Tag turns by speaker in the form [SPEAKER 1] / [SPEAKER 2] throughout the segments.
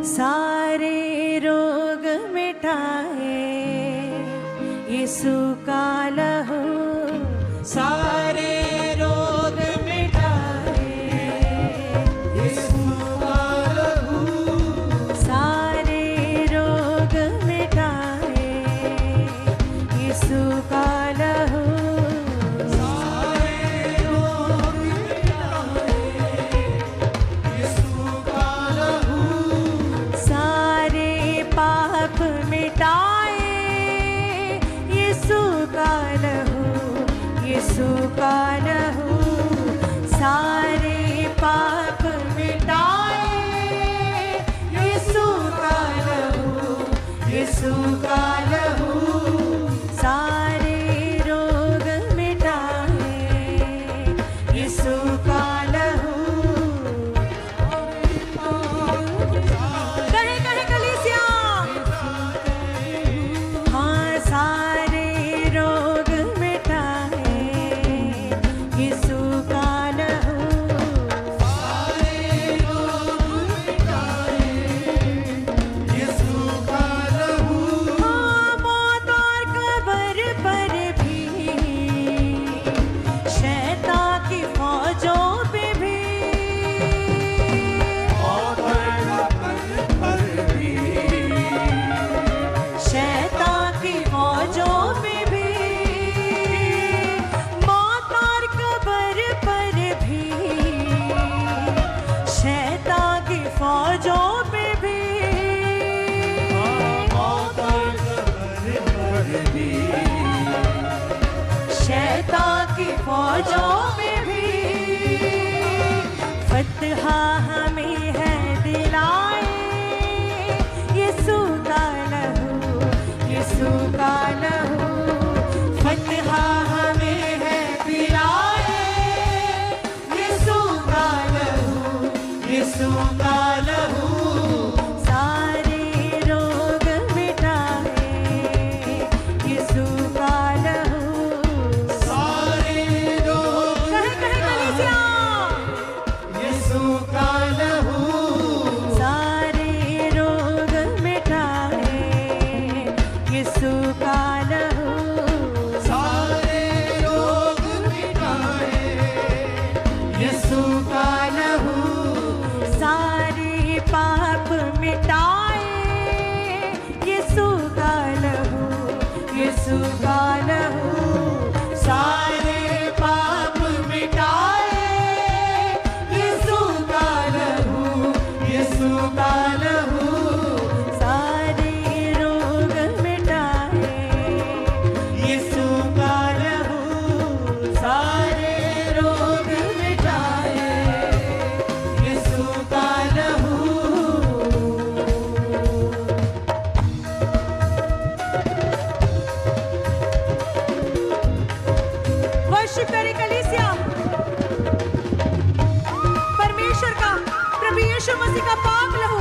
[SPEAKER 1] सारे रोग मिटाए यीशु का लहू,
[SPEAKER 2] सारे रोग मिटाए यीशु का लहू,
[SPEAKER 1] सारे रोग मिटाए यीशु का लहू,
[SPEAKER 2] सारे रोग मिटाए यीशु का लहू,
[SPEAKER 1] सारे पाप मिटाए यीशु का लहू, यीशु का लहू, सारे पाप मिटाए यीशु का लहू, यीशु का लहू, सारे रोग मिटाए यीशु का लहू। कहे कहे कलीसिया, हाँ सारे रोग मिटाए यीशु का लहू,
[SPEAKER 2] सारे रोग मिटाए यीशु का लहू,
[SPEAKER 1] हाँ मौत और कब्र पर भी शैतान की फौजों पे भी,
[SPEAKER 2] मौत और कब्र पर भी,
[SPEAKER 1] शैतान की फौजों पे भी, मौत और कब्र पर भी, शैतान की फौजों पे भी,
[SPEAKER 2] मौत और कब्र पर भी,
[SPEAKER 1] शैतान की फौजों पे भी फतहा हमें है दिलाए यीशु का लहू, यीशु का लहू, फतहा हमें है दिलाए यीशु का लहू, यीशु का लहू, सारे रोग मिटाए यीशु का लहू,
[SPEAKER 2] सारे रोग
[SPEAKER 1] कहे कहे कलीसिया,
[SPEAKER 2] यीशु का लहू,
[SPEAKER 1] सारे रोग मिटाए यीशु का लहू,
[SPEAKER 2] सारे रोग मिटाए यीशु का लहू,
[SPEAKER 1] सारे पाप मिटाए यीशु का लहू, यीशु का लहू,
[SPEAKER 2] सारे पाप मिटाए यीशु का लहू, यीशु का लहू,
[SPEAKER 1] सारे रोग मिटाए
[SPEAKER 2] यीशु का लहू, सारे रोग मिटाए यीशु का लहू।
[SPEAKER 1] वर्शिप करें कलीसिया, परमेश्वर का, प्रभु यीशु मसीह का पाक लहू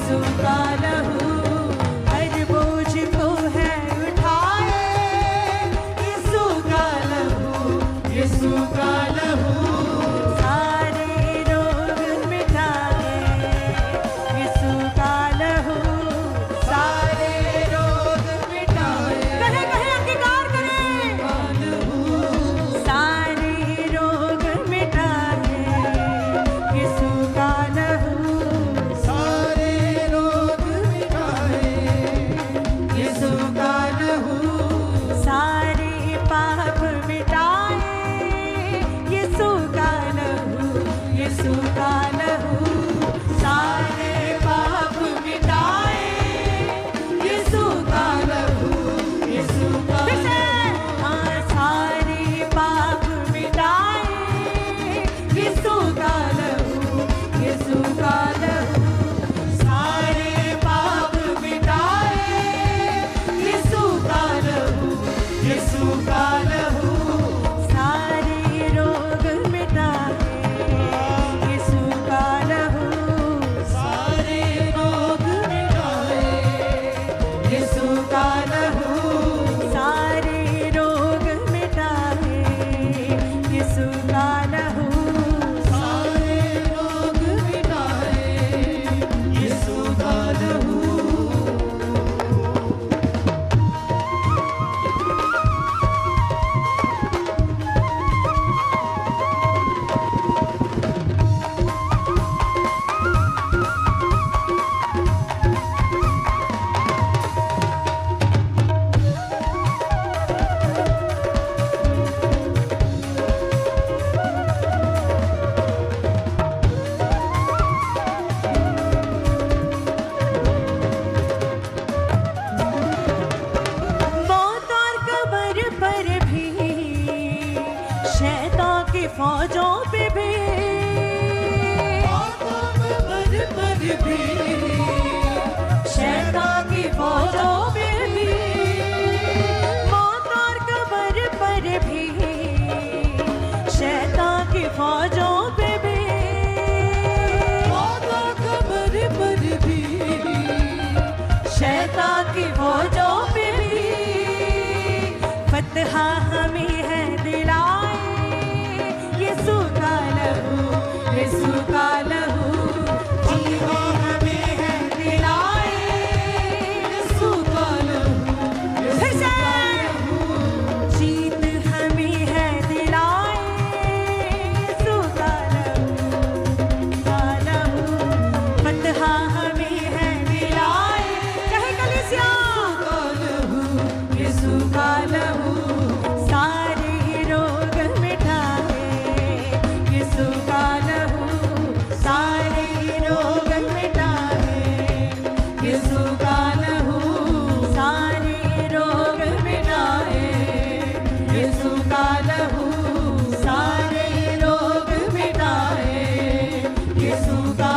[SPEAKER 1] यीशु का लहू हर बोझ को है उठाए, यीशु का लहू,
[SPEAKER 2] यीशु का लहू
[SPEAKER 1] सारे रोग मिटाए, यीशु का लहू
[SPEAKER 2] सारे रोग मिटाए,
[SPEAKER 1] कहे कहे अंगीकार करें, सारे रोग मिटाए, यीशु का लहू
[SPEAKER 2] सारे रोग मिटाए, यीशु का लहू
[SPEAKER 1] सारे पाप मिटाए, यीशु का लहू, यीशु का लहू सारे पाप मिटाए, यीशु का लहू,
[SPEAKER 2] यीशु का
[SPEAKER 1] फिर से, हाँ, सारे पाप मिटाए, यीशु का लहू, यीशु का लहू
[SPEAKER 2] सारे पाप मिटाए, यीशु का लहू, यीशु का लहू
[SPEAKER 1] सारे रोग मिटाए, यीशु का लहू
[SPEAKER 2] सारे रोग मिटाए, यीशु का लहू
[SPEAKER 1] सारे रोग मिटाए, यीशु का लहू
[SPEAKER 2] सारे रोग मिटाए, यीशु का लहू
[SPEAKER 1] मौत और कब्र पर भी, शैतान की फौजों पे भी,
[SPEAKER 2] पर भी
[SPEAKER 1] शैतान की फौजों पे भी, मौत और कब्र पर भी, शैतान की फौजों पे भी,
[SPEAKER 2] कब्र पर भी
[SPEAKER 1] शैतान की फौजों पे भी, फतहा हमें है दिलाए, यीशु का लहू, यीशु का लहू
[SPEAKER 2] जीवा हमें है
[SPEAKER 1] दिलाए,
[SPEAKER 2] यीशु का लहू,
[SPEAKER 1] फिर से, जीत हमें है दिलाए, यीशु का लहू, फतहा हमें है दिलाए, कहे कलीसिया,
[SPEAKER 2] यीशु का
[SPEAKER 1] लहू सारे रोग मिटाए, यीशु का लहू सारे रोग मिटाए, यीशु का लहू सारे रोग मिटाए, यीशु का लहू सारे रोग मिटाए, यीशु का